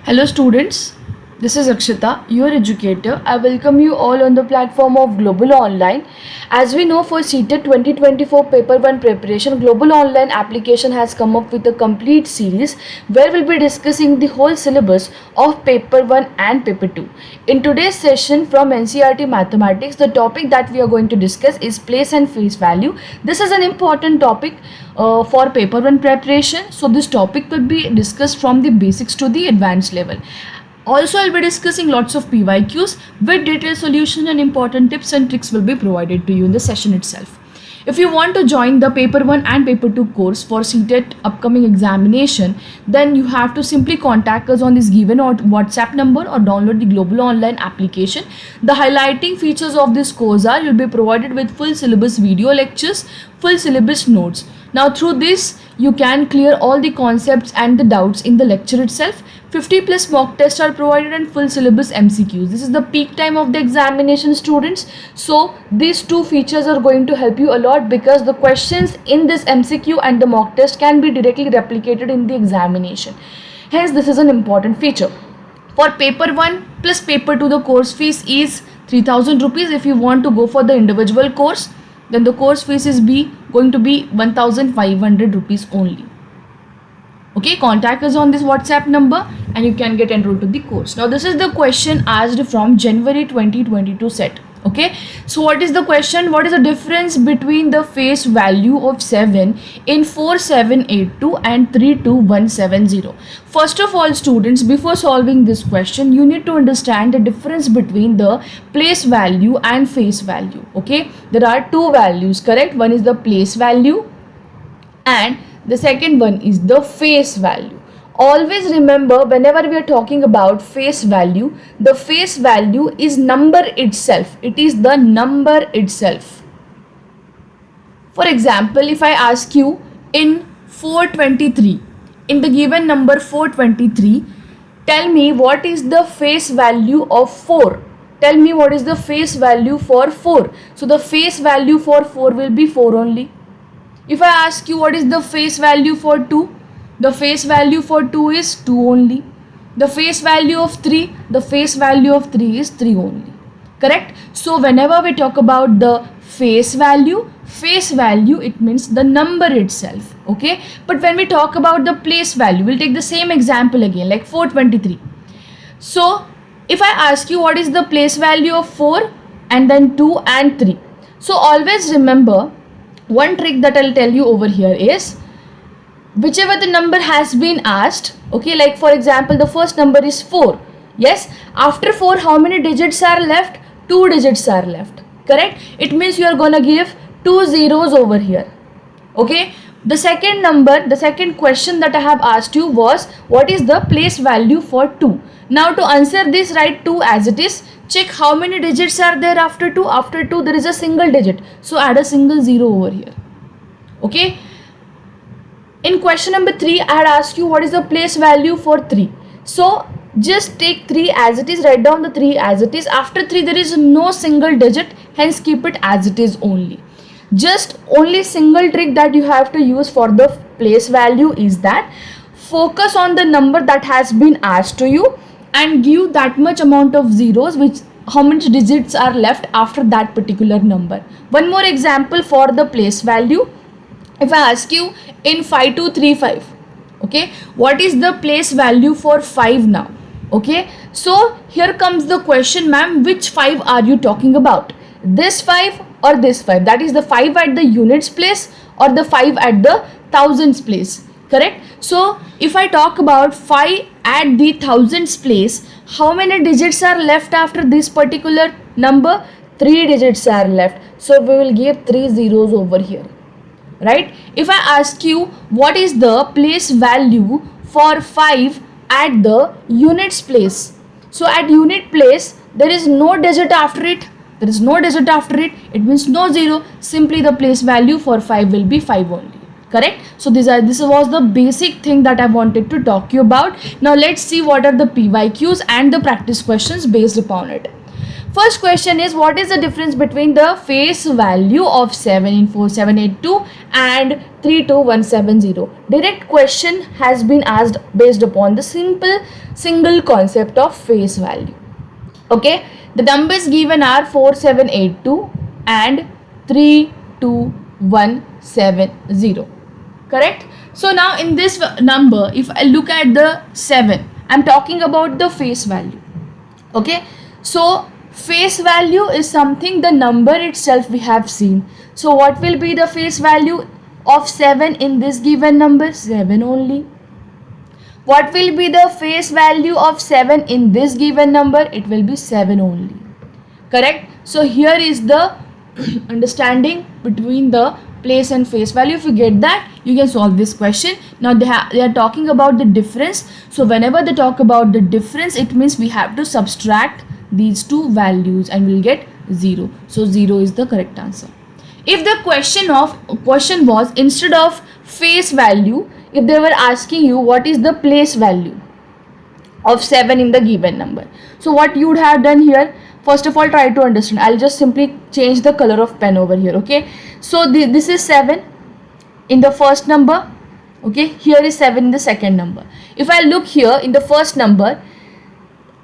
Hello students, this is Akshita, your educator. I welcome you all on the platform of Global Online. As we know, for CTET 2024 Paper 1 preparation, Global Online application has come up with a complete series where we'll be discussing the whole syllabus of Paper 1 and Paper 2. In today's session from NCERT Mathematics, the topic that we are going to discuss is place and face value. This is an important topic for paper 1 preparation. So this topic will be discussed from the basics to the advanced level. Also, I'll be discussing lots of PYQs with detailed solution and important tips and tricks will be provided to you in the session itself. If you want to join the paper 1 and paper 2 course for CTET upcoming examination, then you have to simply contact us on this given WhatsApp number or download the Global Online application. The highlighting features of this course are you'll be provided with full syllabus video lectures, full syllabus notes. Now through this you can clear all the concepts and the doubts in the lecture itself. 50 plus mock tests are provided and full syllabus MCQs. This is the peak time of the examination, students. So these two features are going to help you a lot because the questions in this MCQ and the mock test can be directly replicated in the examination. Hence this is an important feature. For paper 1 plus paper 2, the course fees is 3000 rupees. If you want to go for the individual course, then the course fees is going to be 1500 rupees only. Okay, contact us on this WhatsApp number and you can get enrolled to the course. Now this is the question asked from January 2022 set. Okay, so what is the question? What is the difference between the face value of 7 in 4782 and 32170? First of all, students, before solving this question, you need to understand the difference between the place value and face value. Okay, there are two values, correct? One is the place value and the second one is the face value. Always remember, whenever we are talking about face value, the face value is number itself. It is the number itself. For example, if I ask you in 423, in the given number 423, tell me what is the face value of 4. Tell me what is the face value for 4. So the face value for 4 will be 4 only. If I ask you what is the face value for 2, the face value for 2 is 2 only. The face value of 3, the face value of 3 is 3 only. Correct? So whenever we talk about the face value, it means the number itself. Okay? But when we talk about the place value, we'll take the same example again, like 423. So if I ask you what is the place value of 4 and then 2 and 3. So always remember, one trick that I'll tell you over here is, whichever the number has been asked, okay, like for example the first number is 4. Yes, after 4 how many digits are left? 2 digits are left, correct? It means you are gonna give 2 zeros over here. Okay, the second number, the second question that I have asked you was what is the place value for 2. Now to answer this, write 2 as it is. Check how many digits are there after 2. After 2 there is a single digit, so add a single zero over here. Okay, in question number 3, I had asked you what is the place value for 3. So just take 3 as it is, write down the 3 as it is. After 3 there is no single digit, hence keep it as it is only. Just only single trick that you have to use for the place value is that focus on the number that has been asked to you and give that much amount of zeros, which how many digits are left after that particular number. One more example for the place value. If I ask you in 5235, okay, what is the place value for 5 now? Okay, so here comes the question, ma'am, which 5 are you talking about? This 5 or this 5? That is the 5 at the units place or the 5 at the thousands place, correct? So if I talk about 5 at the thousands place, how many digits are left after this particular number? 3 digits are left, so we will give 3 zeros over here. Right? If I ask you what is the place value for 5 at the units place, so at unit place there is no digit after it. There is no digit after it. It means no zero. Simply the place value for 5 will be 5 only. Correct? So this was the basic thing that I wanted to talk you about. Now let's see what are the PYQs and the practice questions based upon it. First question is, what is the difference between the face value of 7 in 4782 and 32170? Direct question has been asked based upon the simple single concept of face value. Okay, the numbers given are 4782 and 32170. Correct? So now in this number, if I look at the 7, I'm talking about the face value. Okay, so face value is something, the number itself we have seen. So what will be the face value of 7 in this given number? 7 only. What will be the face value of 7 in this given number? It will be 7 only. Correct? So here is the understanding between the place and face value. If you get that, you can solve this question. Now they are talking about the difference. So whenever they talk about the difference, it means we have to subtract these two values and we'll get 0. So 0 is the correct answer. If the question was, instead of face value, if they were asking you what is the place value of 7 in the given number, so what you would have done here, first of all, try to understand. I'll just simply change the color of pen over here. Okay, so this is 7 in the first number. Okay, here is 7 in the second number. If I look here in the first number,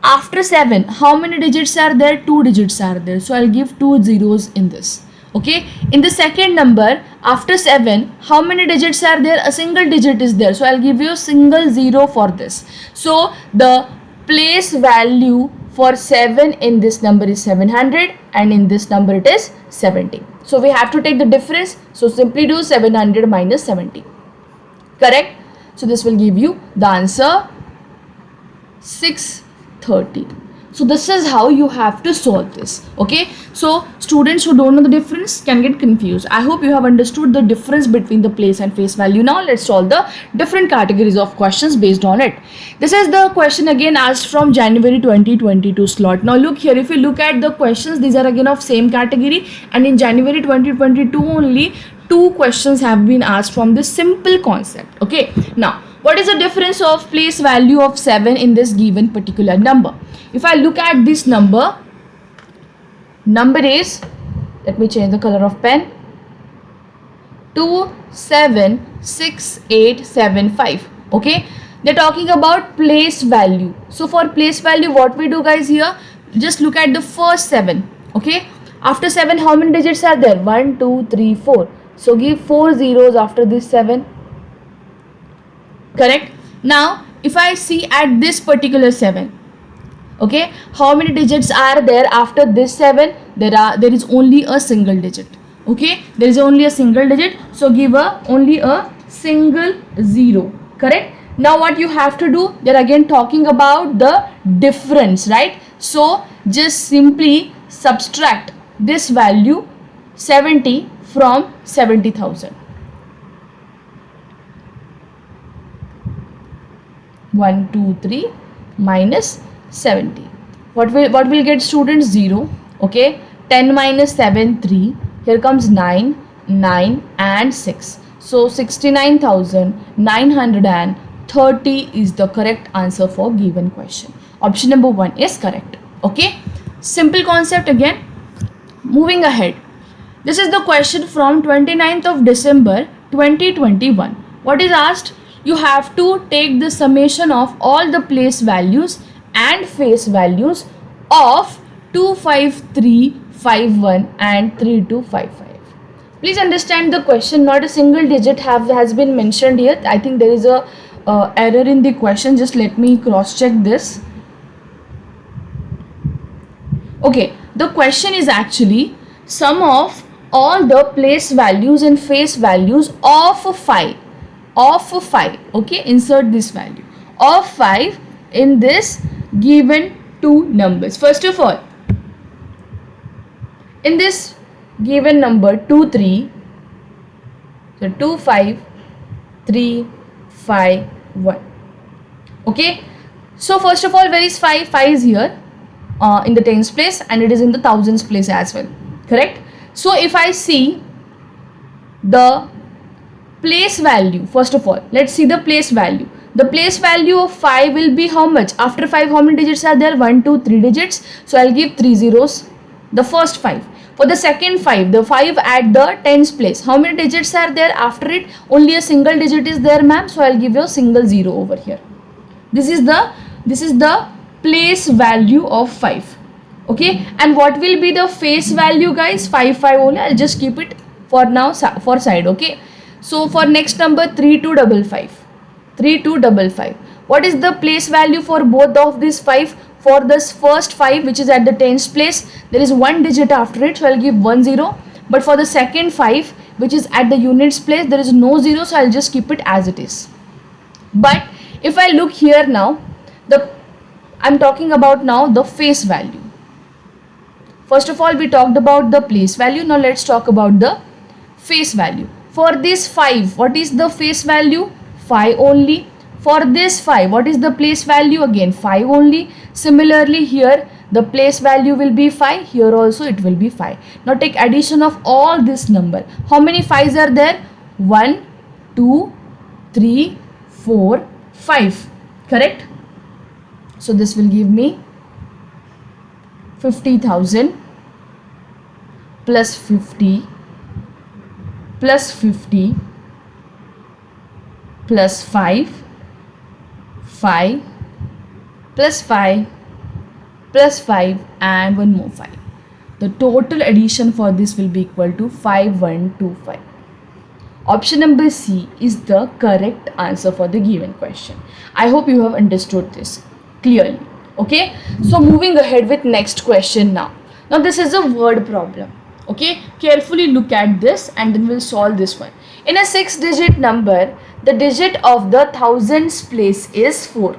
after 7, how many digits are there? 2 digits are there. So I'll give 2 zeros in this. Okay, in the second number, after 7, how many digits are there? A single digit is there. So I'll give you a single 0 for this. So the place value for 7 in this number is 700 and in this number it is 70. So we have to take the difference. So simply do 700 minus 70. Correct? So this will give you the answer 630. So this is how you have to solve this. Okay, so students who don't know the difference can get confused. I hope you have understood the difference between the place and face value. Now let's solve the different categories of questions based on it. This is the question again asked from January 2022 slot. Now look here, if you look at the questions, these are again of same category, and in January 2022 only 2 questions have been asked from this simple concept. Okay, now what is the difference of place value of 7 in this given particular number? If I look at this number is, let me change the color of pen, 276875. Okay, they're talking about place value. So for place value, what we do, guys, here, just look at the first 7. Okay, after 7, how many digits are there? 1, 2, 3, 4. So give 4 zeros after this 7. Correct? Now if I see at this particular 7, okay, how many digits are there after this 7? There is only a single digit. Okay, there is only a single digit, so give only a single 0. Correct? Now what you have to do, they're again talking about the difference, right? So just simply subtract this value 70 from 70,000. 1, 2, 3 minus 70. What will get, students? 0. Okay, 10 minus 7, 3. Here comes 9 and 6. So 69,930 is the correct answer for given question. Option number 1 is correct. Okay, simple concept again. Moving ahead, this is the question from 29th of December 2021. What is asked? You have to take the summation of all the place values and face values of 25351 and 3255. Please understand the question, not a single digit has been mentioned here. I think there is a error in the question. Just let me cross check this. Okay, the question is actually sum of all the place values and face values of 5. Okay, insert this value of 5 in this given 2 numbers. First of all, in this given number 2 3, so 2 5 3 5 1. Okay, so first of all, where is 5? 5 is here in the tens place, and it is in the thousands place as well. Correct? So if I see the place value, first of all, let's see the place value. The place value of 5 will be how much? After 5, how many digits are there? 1, 2, 3 digits. So I'll give 3 zeros. The first 5. For the second 5, the 5 at the tens place. How many digits are there after it? Only a single digit is there, ma'am. So I'll give you a single 0 over here. This is the place value of 5. Okay. And what will be the face value, guys? 5, 5 only. I'll just keep it for now for side. Okay. So for next number 3255. 3255. What is the place value for both of these 5? For this first 5, which is at the tens place, there is one digit after it, so I'll give 1 0. But for the second 5, which is at the units place, there is no 0, so I'll just keep it as it is. But if I look here now, I'm talking about now the face value. First of all, we talked about the place value. Now let's talk about the face value. For this 5, what is the face value? 5 only. For this 5, what is the place value? Again 5 only. Similarly here, the place value will be 5. Here also it will be 5. Now take addition of all this number. How many 5s are there? 1, 2, 3, 4, 5. Correct? So this will give me 50,000 plus 50 plus 50 plus 5, 5 plus 5 plus 5 and one more 5. The total addition for this will be equal to 5125. Option number C is the correct answer for the given question. I hope you have understood this clearly. Okay, so moving ahead with next question now. Now this is a word problem. Okay, carefully look at this and then we'll solve this one. In a 6-digit number, the digit of the thousands place is 4.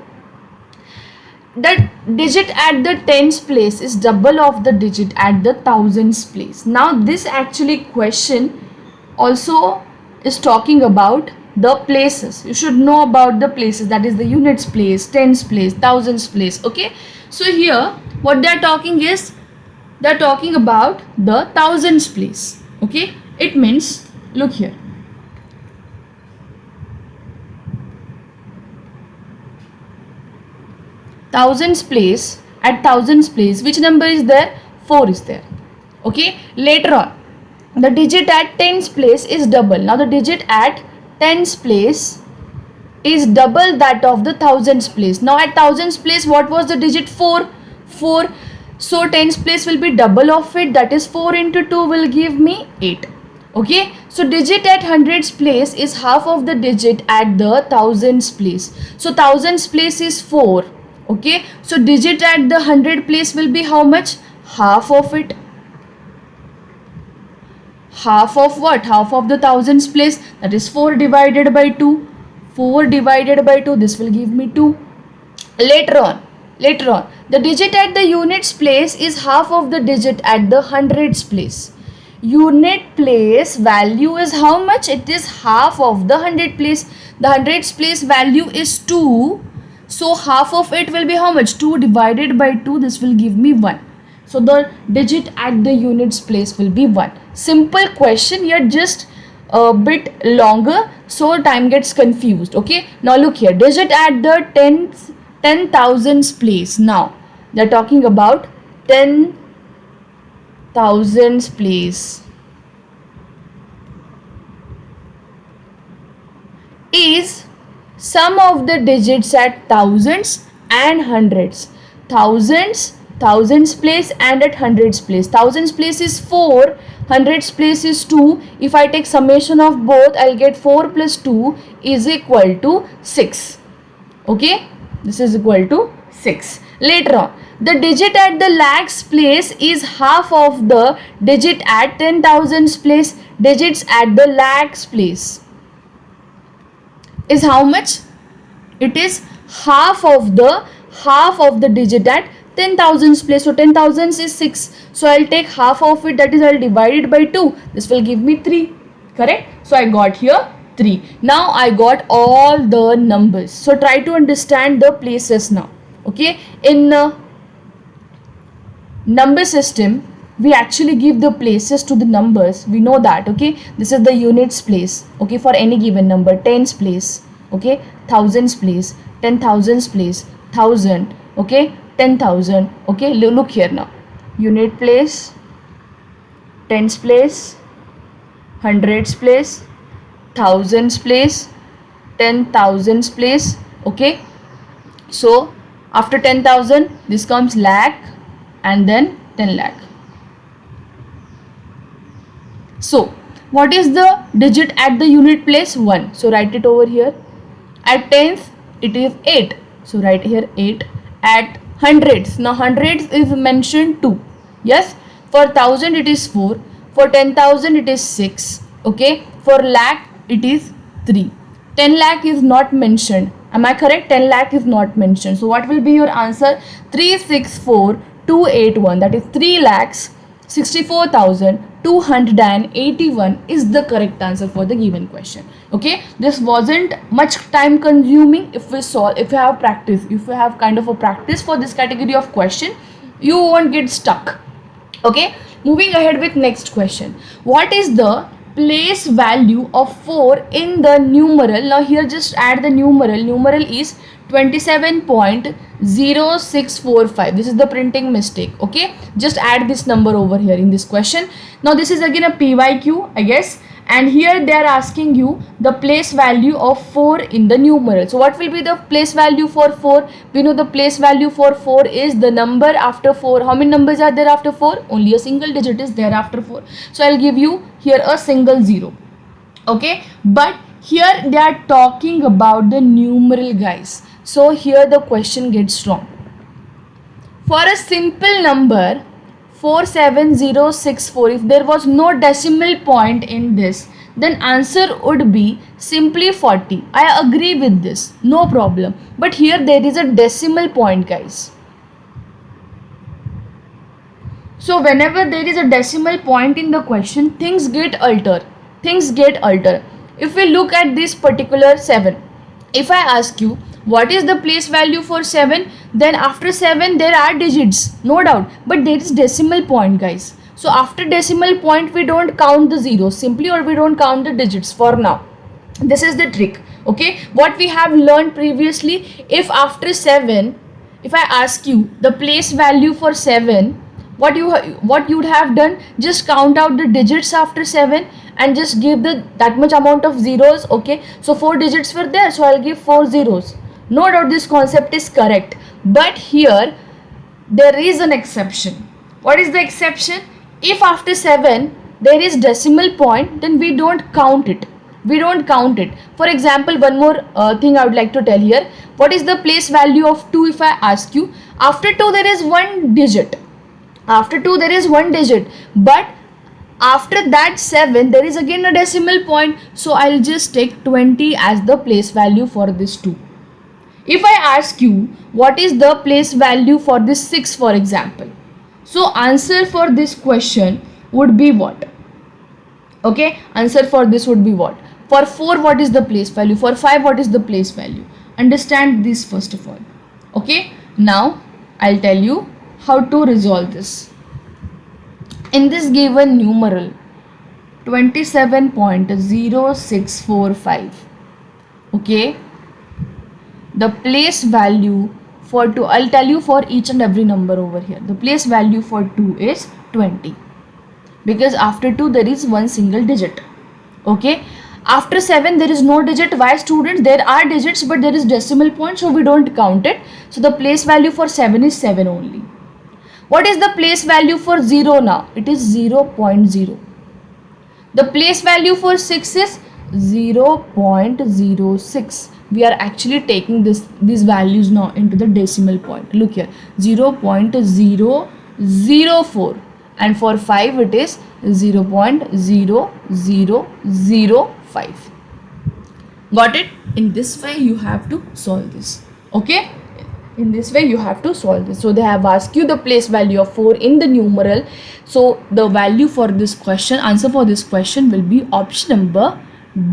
The digit at the tens place is double of the digit at the thousands place. Now this actually question also is talking about the places. You should know about the places, that is the units place, tens place, thousands place. Okay, so here what they are talking is, they are talking about the thousands place. Okay, it means, look here, thousands place, at thousands place, which number is there? 4 is there. Okay, later on the digit at tens place is double. Now the digit at tens place is double that of the thousands place. Now at thousands place, what was the digit? 4. So tens place will be double of it, that is 4 into 2 will give me 8. Okay, so digit at hundreds place is half of the digit at the thousands place. So thousands place is 4. Okay, so digit at the 100 place will be how much? Half of it. Half of what? Half of the thousands place, that is 4 divided by 2. 4 divided by 2, this will give me 2. Later on, the digit at the units place is half of the digit at the hundreds place. Unit place value is how much? It is half of the 100 place. The hundreds place value is 2. So half of it will be how much? 2 divided by 2, this will give me 1. So the digit at the units place will be 1. Simple question, yet just a bit longer, so time gets confused. Okay, now look here, digit at the 10,000s place. Now they are talking about 10,000s place is sum of the digits at thousands and hundreds. Thousands place and at hundreds place. Thousands place is 4, hundreds place is 2. If I take summation of both, I'll get 4 plus 2 is equal to 6. Okay, this is equal to 6. Later on, the digit at the lakhs place is half of the digit at 10,000s place. Digits at the lakhs place is how much? It is half of the digit at 10,000s place. So 10,000s is 6. So I'll take half of it, that is I'll divide it by 2. This will give me 3. Correct? So I got here 3. Now I got all the numbers. So try to understand the places now. Okay, in number system, we actually give the places to the numbers. We know that. Okay, this is the units place. Okay, for any given number, tens place, okay, thousands place, 10,000s place, thousand, okay, 10,000, okay. Look here now, unit place, tens place, hundreds place, thousands place, 10,000s place, okay. So after 10,000 this comes lakh and then 10 lakh. So what is the digit at the unit place? 1. So write it over here. At tenth it is 8. So write here 8. At hundreds, now hundreds is mentioned 2. Yes. For 1000 it is 4. For 10,000 it is 6. Okay. For lakh it is 3. 10 lakh is not mentioned. Am I correct? 10 lakh is not mentioned. So what will be your answer? 364,281. That is 3,64,281 is the correct answer for the given question. Okay. This wasn't much time consuming. If we solve, if you have practice, if you have kind of a practice for this category of question, you won't get stuck. Okay. Moving ahead with next question. What is the place value of 4 in the numeral? Now here just add the numeral. Numeral is 27.0645. This is the printing mistake. Okay, just add this number over here in this question. Now this is again a PYQ, I guess, and here they are asking you the place value of 4 in the numeral. So what will be the place value for 4? We know the place value for 4 is the number after 4. How many numbers are there after 4? Only a single digit is there after 4. So I'll give you here a single 0. Okay, but here they are talking about the numeral, guys. So here the question gets wrong. For a simple number 47064, if there was no decimal point in this, then answer would be simply 40. I agree with this, no problem. But here there is a decimal point, guys. So whenever there is a decimal point in the question, things get altered. If we look at this particular 7, if I ask you what is the place value for 7, then after 7 there are digits, no doubt, but there is decimal point, guys. So after decimal point we don't count the zeros simply, or we don't count the digits for now. This is the trick. Okay, what we have learned previously, if after 7, if I ask you the place value for 7, what you would have done, just count out the digits after 7 and just give that much amount of zeros. Okay, so 4 digits were there, so I'll give 4 zeros. No doubt this concept is correct, but here there is an exception. What is the exception? If after 7 there is decimal point, then we don't count it. For example, one more thing I would like to tell here. What is the place value of 2? If I ask you, after 2 there is one digit. But after that 7 there is again a decimal point, so I'll just take 20 as the place value for this 2. If I ask you what is the place value for this 6, for example, so answer for this question would be what? Okay, answer for this would be what? For 4, what is the place value? For 5, what is the place value? Understand this first of all. Okay, now I'll tell you how to resolve this. In this given numeral 27.0645, okay, the place value for 2, I'll tell you for each and every number over here. The place value for 2 is 20, because after 2 there is one single digit. Okay, after 7 there is no digit. Why, students? There are digits but there is decimal point, so we don't count it. So the place value for 7 is 7 only. What is the place value for 0 now? It is 0.0. The place value for 6 is 0.06. We are actually taking these values now into the decimal point. Look here, 0.004, and for 5 it is 0.0005. Got it? In this way you have to solve this. Okay, in this way you have to solve this. So they have asked you the place value of 4 in the numeral. So the value for this question, answer for this question will be option number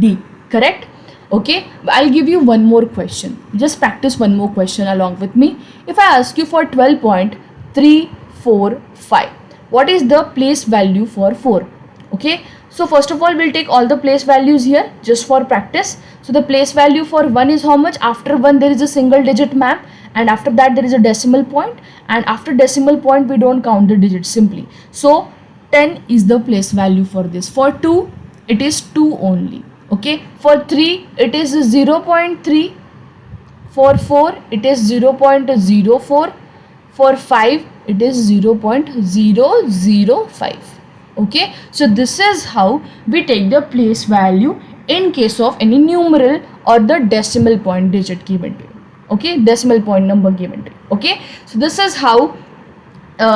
D. Correct? Okay, I'll give you one more question. Just practice one more question along with me. If I ask you for 12.345, what is the place value for 4? Okay, so first of all we'll take all the place values here just for practice. So the place value for 1 is how much? After 1 there is a single digit, ma'am, and after that there is a decimal point, and after decimal point we don't count the digits simply. So 10 is the place value for this. For 2 it is 2 only. Okay, for 3 it is 0.3, for 4 it is 0.04, for 5 it is 0.005. Okay, so this is how we take the place value in case of any numeral or the decimal point digit given to you. Okay, decimal point number given to you. Okay, so this is how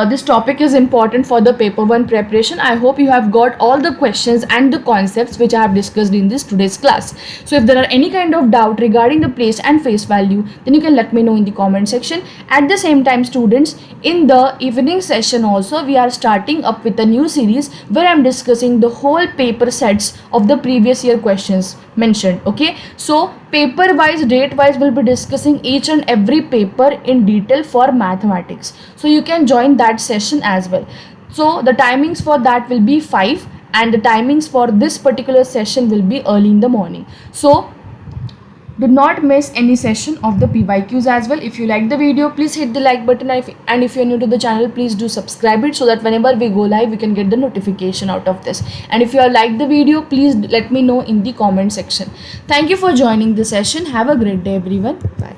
this topic is important for the paper 1 preparation. I hope you have got all the questions and the concepts which I have discussed in this today's class. So if there are any kind of doubt regarding the place and face value, then you can let me know in the comment section. At the same time, students, in the evening session also we are starting up with a new series where I am discussing the whole paper sets of the previous year questions mentioned. Okay, so paper wise, date wise, we'll be discussing each and every paper in detail for mathematics, so you can join that session as well. So the timings for that will be 5, and the timings for this particular session will be early in the morning. So do not miss any session of the PYQs as well. If you like the video, please hit the like button, and if you're new to the channel, please do subscribe it so that whenever we go live, you can get the notification out of this. And if you have liked the video, please let me know in the comment section. Thank you for joining the session. Have a great day, everyone. Bye.